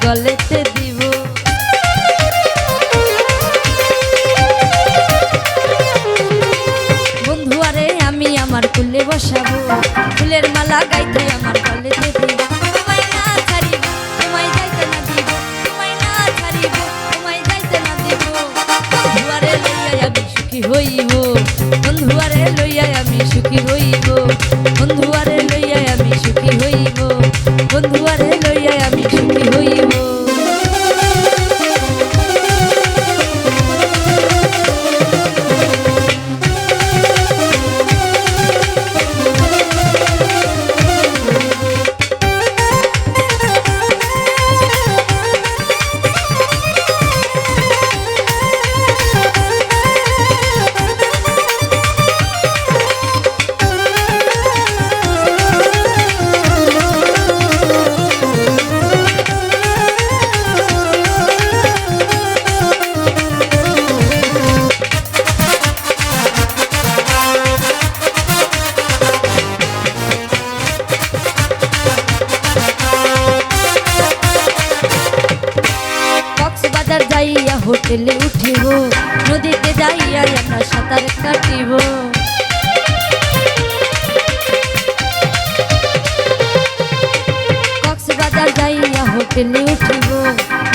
গলেতে দিব। বন্ধু আরে আমি আমার কুলে বসাবো, ফুলের মালা গাইতে আমার গলেতে দিব। তোমায় না ছাড়িব, তোমায় যাইতে না দিব, তোমায় না ছাড়িব, তোমায় যাইতে না দিব। বন্ধু আরে লইয়া আমি সুখী হইব, বন্ধু আরে লইয়া আমি সুখী হইব, বন্ধু আরে লইয়া আমি সুখী হইব, বন্ধু আরে লইয়া আমি সুখী হইব। যাইয়া হোটেলে উঠিব, নদীতে যাইয়া আমরা সাঁতার কাটিব। কক্সবাজার যাইয়া হোটেলে উঠিব,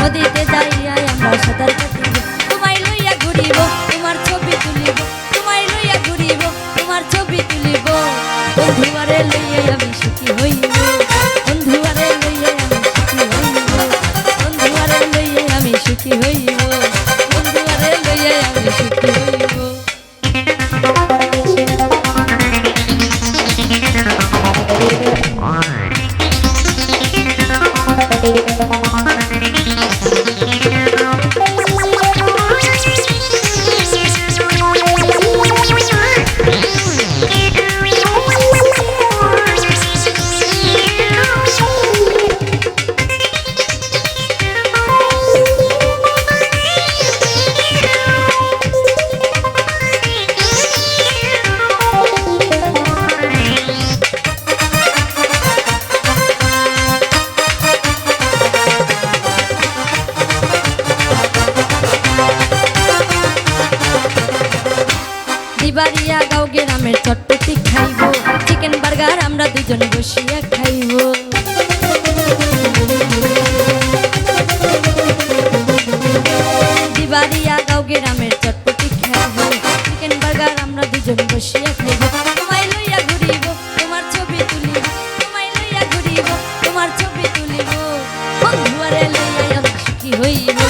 নদীতে যাইয়া আমরা সাঁতার কাটিব। তোমায় লইয়া ঘুরিব, তোমার ছবি তুলিব, তোমায় লইয়া ঘুরিব, তোমার ছবি তুলিব। বন্ধু আরে লইয়া আমি সুখী হইব, বন্ধু আরে লইয়া আমি সুখী হইব, বন্ধু আরে লইয়া আমি সুখী হইব, বন্ধু আরে লইয়া আমি সুখী হইব। দিবাড়িয়া গাঁও গ্রামের চটপটি খাইব, চিকেন বার্গার আমরা দুজন বসিয়া খাইব। দিবাড়িয়া গাঁও গ্রামের চটপটি খাইব, চিকেন বার্গার আমরা দুজন বসিয়া খাইব। তোমায় লইয়া ঘুরিব, তোমার ছবি তুলিব, তোমায় লইয়া ঘুরিব, তোমার ছবি তুলিব। বন্ধু আরে লইয়া আমি সুখী হইব,